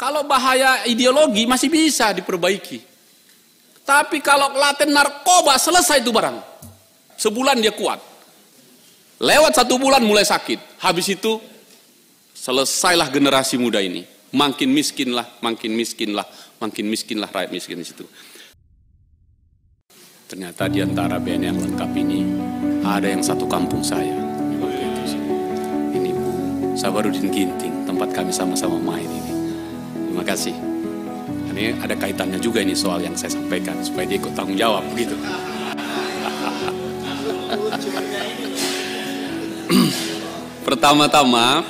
Kalau bahaya ideologi masih bisa diperbaiki. Tapi kalau laten narkoba selesai itu barang. Sebulan dia kuat. Lewat 1 bulan mulai sakit. Habis itu selesailah generasi muda ini. Makin miskinlah, makin miskinlah, makin miskinlah rakyat miskin di situ. Ternyata di antara BNN yang lengkap ini ada yang satu kampung saya. Ini Bu Sabarudin Ginting, tempat kami sama-sama main ini. Terima kasih. Ini ada kaitannya juga ini soal yang saya sampaikan supaya dia ikut tanggung jawab begitu. Pertama-tama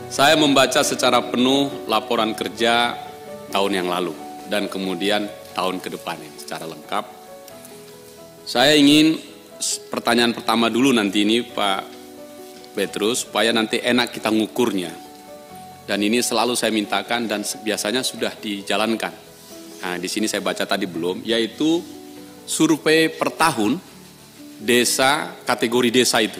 saya membaca secara penuh laporan kerja tahun yang lalu dan kemudian tahun ke depan ini secara lengkap. Saya ingin pertanyaan pertama dulu nanti ini Pak Petrus supaya nanti enak kita ngukurnya. Dan ini selalu saya mintakan dan biasanya sudah dijalankan. Nah, di sini saya baca tadi belum, yaitu survei per tahun desa, kategori desa itu.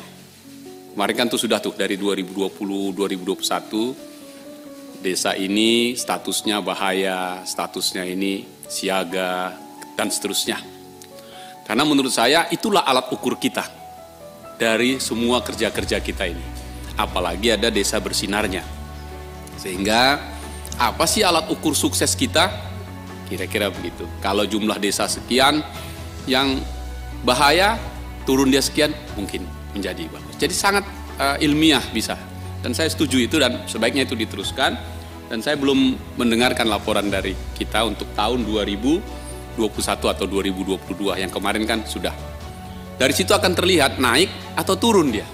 Kemarin kan tuh sudah tuh dari 2020, 2021, desa ini statusnya bahaya, statusnya ini siaga, dan seterusnya. Karena menurut saya itulah alat ukur kita dari semua kerja-kerja kita ini. Apalagi ada desa bersinarnya. Sehingga apa sih alat ukur sukses kita? Kira-kira begitu. Kalau jumlah desa sekian yang bahaya, turun dia sekian, mungkin menjadi bagus. Jadi sangat ilmiah bisa. Dan saya setuju itu dan sebaiknya itu diteruskan. Dan saya belum mendengarkan laporan dari kita untuk tahun 2021 atau 2022 yang kemarin kan sudah. Dari situ akan terlihat naik atau turun dia.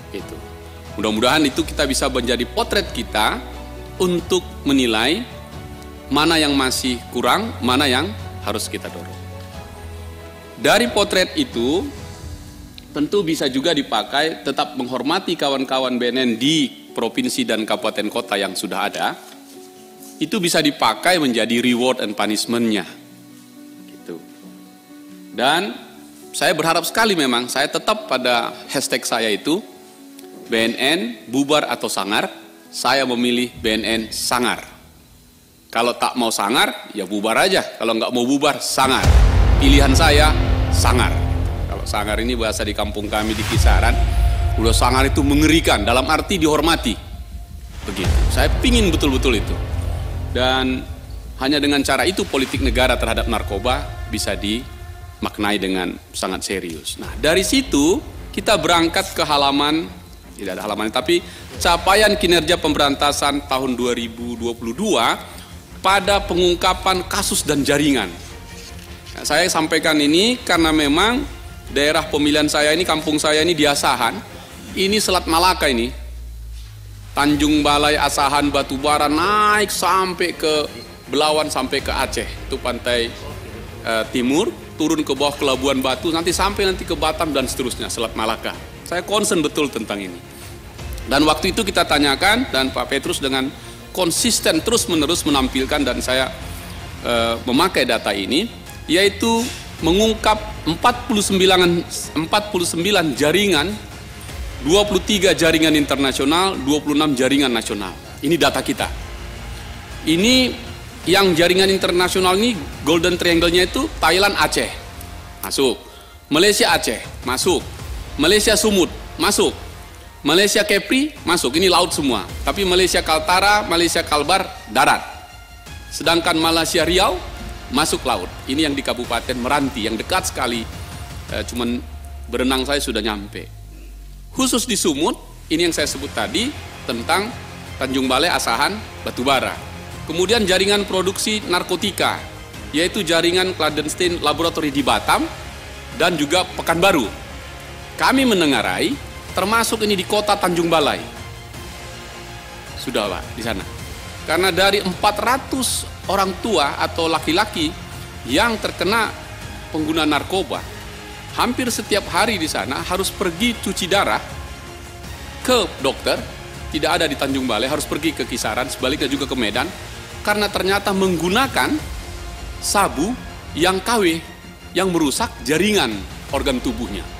Gitu. Mudah-mudahan itu kita bisa menjadi potret kita untuk menilai mana yang masih kurang, mana yang harus kita dorong. Dari potret itu tentu bisa juga dipakai tetap menghormati kawan-kawan BNN di provinsi dan kabupaten kota yang sudah ada. Itu bisa dipakai menjadi reward and punishment-nya. Gitu. Dan saya berharap sekali memang saya tetap pada hashtag saya itu BNN bubar atau sangar. Saya memilih BNN sangar. Kalau tak mau sangar ya bubar aja. Kalau nggak mau bubar sangar. Pilihan saya sangar. Kalau sangar ini bahasa di kampung kami di Kisaran, udah sangar itu mengerikan dalam arti dihormati. Begitu. Saya pingin betul-betul itu. Dan hanya dengan cara itu politik negara terhadap narkoba bisa dimaknai dengan sangat serius. Nah, dari situ kita berangkat ke halaman, tidak ada halaman, tapi capaian kinerja pemberantasan tahun 2022 pada pengungkapan kasus dan jaringan. Nah, saya sampaikan ini karena memang daerah pemilihan saya ini, kampung saya ini di Asahan, ini Selat Malaka ini, Tanjung Balai, Asahan, Batubara, naik sampai ke Belawan, sampai ke Aceh, itu pantai timur, turun ke bawah ke Labuan Batu, nanti sampai nanti ke Batam dan seterusnya, Selat Malaka. Saya concern betul tentang ini. Dan waktu itu kita tanyakan dan Pak Petrus dengan konsisten terus-menerus menampilkan dan saya memakai data ini, yaitu mengungkap 49 jaringan, 23 jaringan internasional, 26 jaringan nasional. Ini data kita. Ini yang jaringan internasional ini Golden Triangle-nya itu Thailand Aceh, masuk. Malaysia Aceh, masuk. Malaysia Sumut, masuk. Malaysia Kepri, masuk. Ini laut semua. Tapi Malaysia Kaltara, Malaysia Kalbar, darat. Sedangkan Malaysia Riau, masuk laut. Ini yang di Kabupaten Meranti, yang dekat sekali. Cuman berenang saya sudah nyampe. Khusus di Sumut, ini yang saya sebut tadi, tentang Tanjung Balai, Asahan, Batubara. Kemudian jaringan produksi narkotika, yaitu jaringan clandestine laboratory di Batam, dan juga Pekanbaru. Kami menengarai, termasuk ini di kota Tanjung Balai. Sudah Pak, di sana. Karena dari 400 orang tua atau laki-laki yang terkena pengguna narkoba, hampir setiap hari di sana harus pergi cuci darah ke dokter, tidak ada di Tanjung Balai, harus pergi ke Kisaran, sebaliknya juga ke Medan, karena ternyata menggunakan sabu yang KW, yang merusak jaringan organ tubuhnya.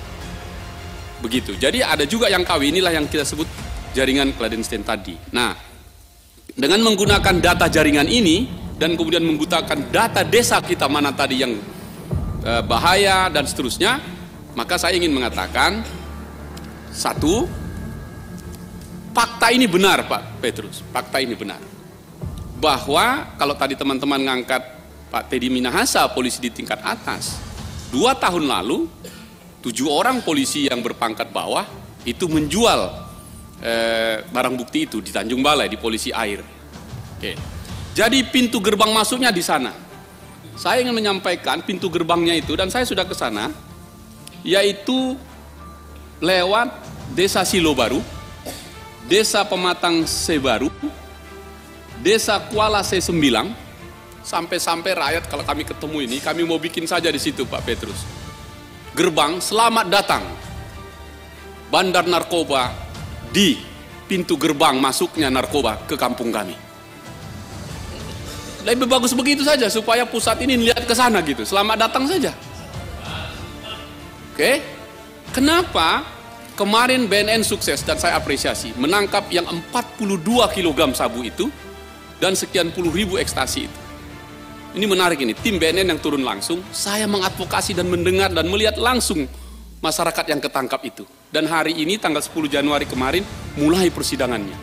Begitu. Jadi ada juga yang KW, inilah yang kita sebut jaringan clandestine tadi. Nah, Dengan menggunakan data jaringan ini dan kemudian menggunakan data desa kita mana tadi yang bahaya dan seterusnya, maka saya ingin mengatakan, satu, fakta ini benar Pak Petrus, fakta ini benar. Bahwa kalau tadi teman-teman ngangkat Pak Teddy Minahasa, polisi di tingkat atas, 2 tahun lalu 7 orang polisi yang berpangkat bawah itu menjual barang bukti itu di Tanjung Balai, di polisi air. Oke. Jadi pintu gerbang masuknya di sana. Saya ingin menyampaikan pintu gerbangnya itu, dan saya sudah ke sana, yaitu lewat Desa Silo Baru, Desa Pematang Sebaru, Desa Kuala Sembilang, sampai-sampai rakyat kalau kami ketemu ini, kami mau bikin saja di situ Pak Petrus. Gerbang selamat datang, bandar narkoba di pintu gerbang masuknya narkoba ke kampung kami. Lebih bagus begitu saja supaya pusat ini lihat ke sana gitu. Selamat datang saja. Oke. Kenapa kemarin BNN sukses dan saya apresiasi menangkap yang 42 kg sabu itu dan sekian puluh ribu ekstasi itu. Ini menarik ini, tim BNN yang turun langsung, saya mengadvokasi dan mendengar dan melihat langsung masyarakat yang ketangkap itu. Dan hari ini tanggal 10 Januari kemarin mulai persidangannya.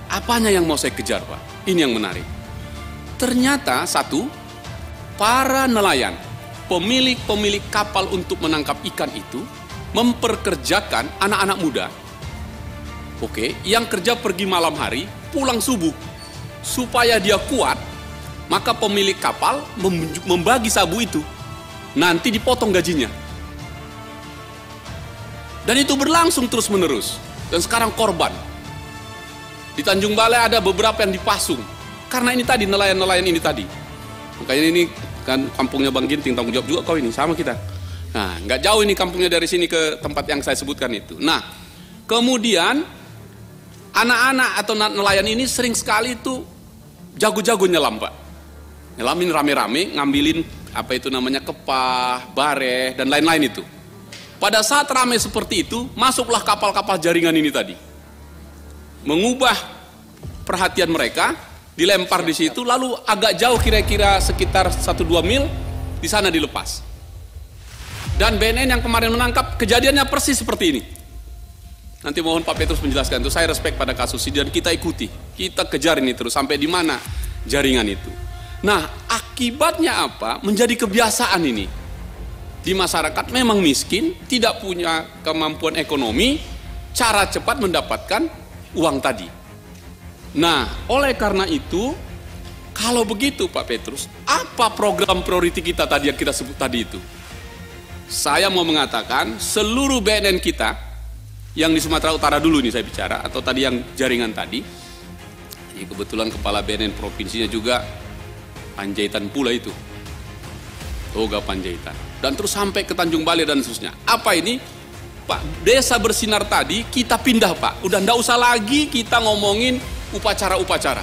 Apanya yang mau saya kejar Pak? Ini yang menarik. Ternyata satu, para nelayan, pemilik kapal untuk menangkap ikan itu memperkerjakan anak-anak muda. Oke, yang kerja pergi malam hari, pulang subuh. Supaya dia kuat, maka pemilik kapal membagi sabu itu. Nanti dipotong gajinya. Dan itu berlangsung terus-menerus. Dan sekarang korban. Di Tanjung Balai ada beberapa yang dipasung. Karena ini tadi, nelayan-nelayan ini tadi. Makanya ini kan kampungnya Bang Ginting, tanggung jawab juga kau ini, sama kita. Nah, nggak jauh ini kampungnya dari sini ke tempat yang saya sebutkan itu. Nah, kemudian anak-anak atau nelayan ini sering sekali itu jago-jago nyelam Pak. Nyelamin rame-rame, ngambilin apa itu namanya kepah, bareh, dan lain-lain itu. Pada saat ramai seperti itu, masuklah kapal-kapal jaringan ini tadi. Mengubah perhatian mereka, dilempar di situ, lalu agak jauh kira-kira sekitar 1-2 mil, di sana dilepas. Dan BNN yang kemarin menangkap, kejadiannya persis seperti ini. Nanti mohon Pak Petrus menjelaskan, itu saya respect pada kasus ini, dan kita ikuti. Kita kejar ini terus, sampai di mana jaringan itu. Nah, akibatnya apa? Menjadi kebiasaan ini. Di masyarakat memang miskin, tidak punya kemampuan ekonomi, cara cepat mendapatkan uang tadi. Nah, oleh karena itu, kalau begitu Pak Petrus, apa program priority kita tadi yang kita sebut tadi itu? Saya mau mengatakan seluruh BNN kita, yang di Sumatera Utara dulu nih saya bicara, atau tadi yang jaringan tadi, ini kebetulan kepala BNN provinsinya juga Panjaitan pula itu, Toga Panjaitan. Dan terus sampai ke Tanjung Balai dan seterusnya. Apa ini? Pak, desa bersinar tadi kita pindah Pak. Udah ndak usah lagi kita ngomongin upacara-upacara.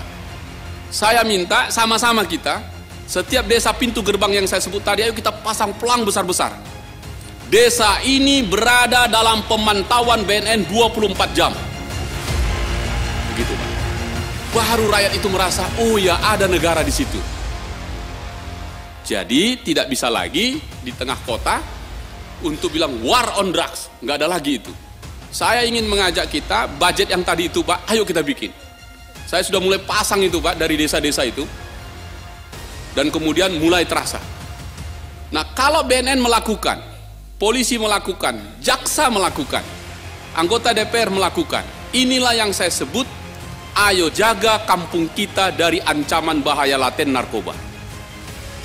Saya minta sama-sama kita, setiap desa pintu gerbang yang saya sebut tadi, ayo kita pasang pelang besar-besar. Desa ini berada dalam pemantauan BNN 24 jam. Begitu Pak. Baru rakyat itu merasa, oh ya ada negara di situ. Jadi tidak bisa lagi di tengah kota untuk bilang war on drugs, nggak ada lagi itu. Saya ingin mengajak kita, budget yang tadi itu Pak, ayo kita bikin. Saya sudah mulai pasang itu Pak dari desa-desa itu, dan kemudian mulai terasa. Nah kalau BNN melakukan, polisi melakukan, jaksa melakukan, anggota DPR melakukan, inilah yang saya sebut, ayo jaga kampung kita dari ancaman bahaya laten narkoba.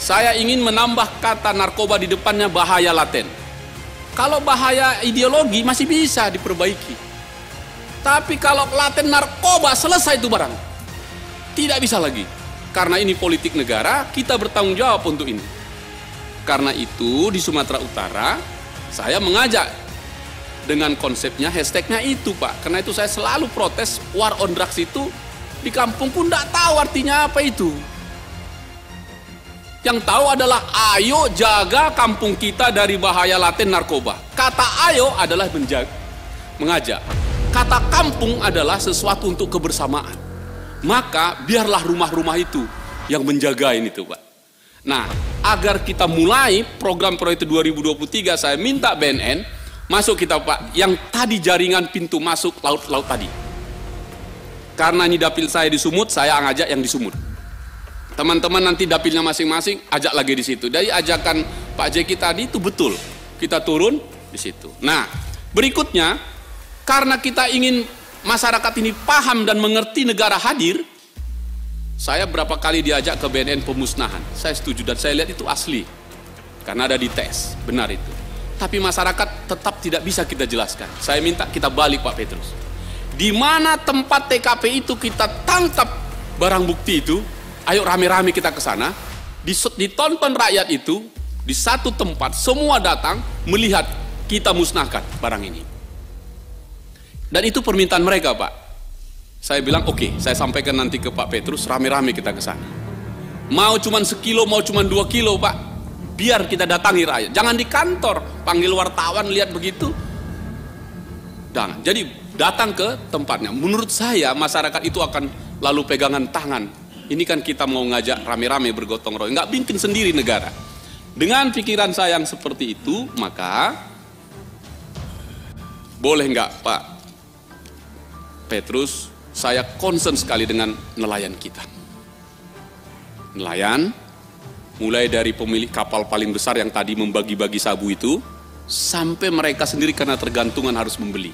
Saya ingin menambah kata narkoba di depannya bahaya laten. Kalau bahaya ideologi masih bisa diperbaiki. Tapi kalau laten narkoba selesai itu barang. Tidak bisa lagi. Karena ini politik negara, kita bertanggung jawab untuk ini. Karena itu di Sumatera Utara saya mengajak dengan konsepnya, hashtagnya itu Pak. Karena itu saya selalu protes war on drugs itu di kampung pun tidak tahu artinya apa itu. Yang tahu adalah ayo jaga kampung kita dari bahaya laten narkoba. Kata ayo adalah mengajak. Kata kampung adalah sesuatu untuk kebersamaan. maka biarlah rumah-rumah itu yang menjaga ini tuh Pak. Nah, agar kita mulai program proyek 2023, saya minta BNN masuk kita Pak, yang tadi jaringan pintu masuk laut-laut tadi. Karena ini dapil saya di Sumut, saya ngajak yang di Sumut. Teman-teman nanti dapilnya masing-masing, ajak lagi di situ. Dari ajakan Pak Jeki tadi itu betul, kita turun di situ. Nah, berikutnya, karena kita ingin masyarakat ini paham dan mengerti negara hadir, saya berapa kali diajak ke BNN pemusnahan. Saya setuju dan saya lihat itu asli. Karena ada di tes, benar itu. Tapi masyarakat tetap tidak bisa kita jelaskan. Saya minta kita balik Pak Petrus. Di mana tempat TKP itu kita tangkap barang bukti itu, ayo rame-rame kita ke sana. Ditonton rakyat itu, di satu tempat semua datang melihat kita musnahkan barang ini. Dan itu permintaan mereka Pak. Saya bilang oke, saya sampaikan nanti ke Pak Petrus, rame-rame kita ke sana. Mau cuman sekilo, mau cuman 2 kilo Pak, biar kita datangi rakyat. Jangan di kantor, panggil wartawan lihat begitu. Jangan. Jadi datang ke tempatnya. Menurut saya masyarakat itu akan lalu pegangan tangan. Ini kan kita mau ngajak rame-rame bergotong royong, nggak bikin sendiri negara. Dengan pikiran saya yang seperti itu, maka boleh nggak Pak Petrus, saya concern sekali dengan nelayan kita. Nelayan, mulai dari pemilik kapal paling besar yang tadi membagi-bagi sabu itu, sampai mereka sendiri karena tergantungan harus membeli.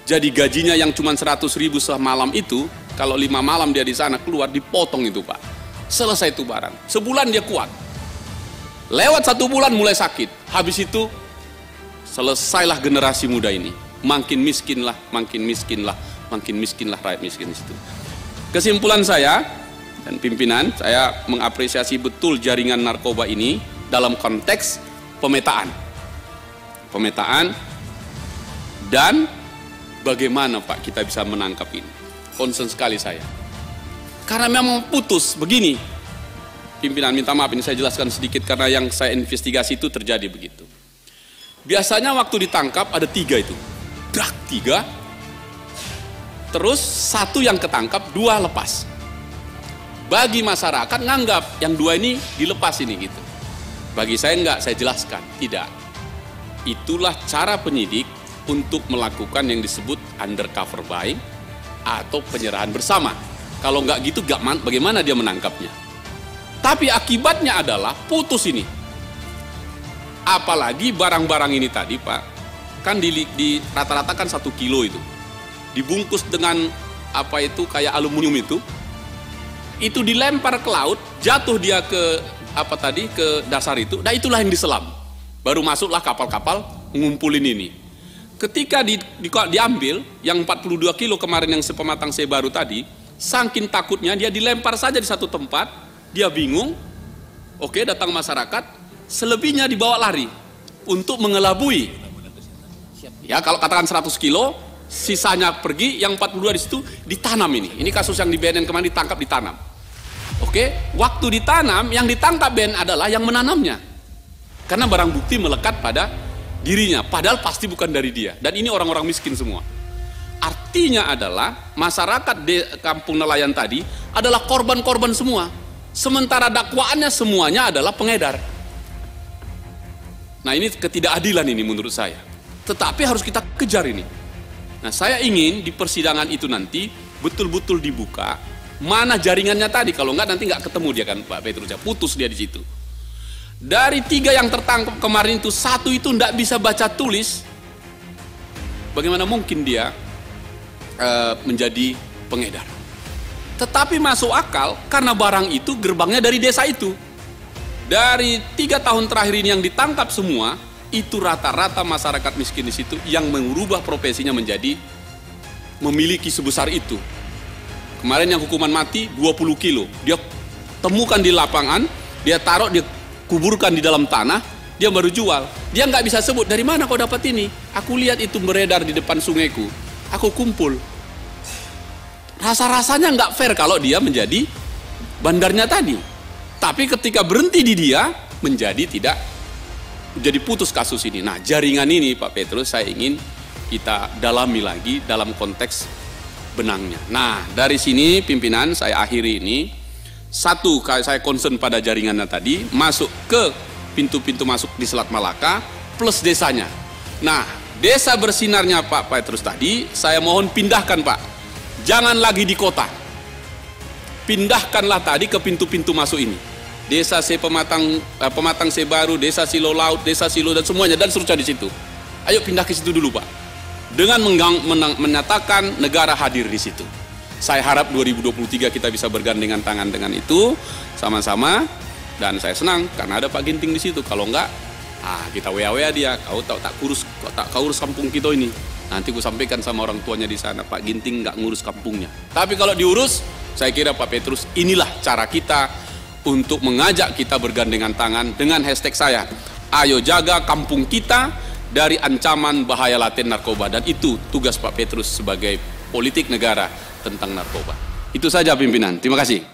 Jadi gajinya yang cuma 100.000 semalam itu, kalau 5 malam dia di sana keluar, dipotong itu Pak. Selesai itu barang. Sebulan dia kuat. Lewat 1 bulan mulai sakit. Habis itu, selesailah generasi muda ini. Makin miskinlah, makin miskinlah, makin miskinlah rakyat miskin di situ. Kesimpulan saya dan pimpinan, saya mengapresiasi betul jaringan narkoba ini dalam konteks pemetaan. Pemetaan dan bagaimana Pak kita bisa menangkap ini. Concern sekali saya. Karena memang putus begini. Pimpinan minta maaf ini saya jelaskan sedikit karena yang saya investigasi itu terjadi begitu. Biasanya waktu ditangkap ada 3 itu. Drak 3, terus 1 yang ketangkap, 2 lepas. Bagi masyarakat nganggap yang 2 ini dilepas ini gitu. Bagi saya enggak, saya jelaskan, tidak. Itulah cara penyidik untuk melakukan yang disebut undercover buying atau penyerahan bersama. Kalau enggak gitu, bagaimana dia menangkapnya? Tapi akibatnya adalah putus ini. Apalagi barang-barang ini tadi Pak, kan di rata-rata kan 1 kilo itu dibungkus dengan apa itu kayak aluminium itu dilempar ke laut, jatuh dia ke apa tadi ke dasar itu. Nah itulah yang diselam, baru masuklah kapal-kapal ngumpulin ini. Ketika diambil yang 42 kilo kemarin yang sepematang saya baru tadi, saking takutnya dia dilempar saja di satu tempat, dia bingung. Oke, datang masyarakat, selebihnya dibawa lari untuk mengelabui. Ya kalau katakan 100 kilo, sisanya pergi, yang 42 di situ ditanam ini. Ini kasus yang di BNN kemarin ditangkap ditanam. Oke, waktu ditanam yang ditangkap BNN adalah yang menanamnya. Karena barang bukti melekat pada dirinya, padahal pasti bukan dari dia. Dan ini orang-orang miskin semua. Artinya adalah masyarakat di kampung nelayan tadi adalah korban-korban semua. Sementara dakwaannya semuanya adalah pengedar. Nah ini ketidakadilan ini menurut saya. Tetapi harus kita kejar ini. Nah saya ingin di persidangan itu nanti betul-betul dibuka mana jaringannya tadi. Kalau enggak nanti enggak ketemu dia kan Pak Petrus, putus dia di situ. Dari 3 yang tertangkap kemarin itu 1 itu enggak bisa baca tulis. Bagaimana mungkin dia menjadi pengedar? Tetapi masuk akal karena barang itu gerbangnya dari desa itu. Dari 3 tahun terakhir ini yang ditangkap semua itu rata-rata masyarakat miskin di situ yang merubah profesinya menjadi memiliki sebesar itu. Kemarin yang hukuman mati 20 kilo, dia temukan di lapangan, dia taruh, dia kuburkan di dalam tanah, dia baru jual. Dia nggak bisa sebut dari mana kau dapat ini. Aku lihat itu beredar di depan sungaiku, aku kumpul. Rasa-rasanya nggak fair kalau dia menjadi bandarnya tadi. Tapi ketika berhenti di dia menjadi tidak. Jadi putus kasus ini. Nah jaringan ini Pak Petrus saya ingin kita dalami lagi dalam konteks benangnya. Nah, dari sini pimpinan saya akhiri ini. Satu, saya concern pada jaringannya tadi, masuk ke pintu-pintu masuk di Selat Malaka, plus desanya. Nah, desa bersinarnya Pak Petrus tadi, saya mohon pindahkan Pak. Jangan lagi di kota. Pindahkanlah tadi ke pintu-pintu masuk ini. Desa Pematang Sebaru, Desa Silo Laut, Desa Silo dan semuanya, dan seterusnya di situ. Ayo pindah ke situ dulu Pak. Dengan menyatakan negara hadir di situ. Saya harap 2023 kita bisa bergandengan tangan dengan itu sama-sama, dan saya senang karena ada Pak Ginting di situ. Kalau enggak, kita WA dia, kau tak urus kampung kita ini. Nanti gue sampaikan sama orang tuanya di sana, Pak Ginting nggak ngurus kampungnya. Tapi kalau diurus, saya kira Pak Petrus, inilah cara kita untuk mengajak kita bergandengan tangan dengan hashtag saya. Ayo jaga kampung kita dari ancaman bahaya laten narkoba, dan itu tugas Pak Petrus sebagai politik negara tentang narkoba. Itu saja pimpinan. Terima kasih.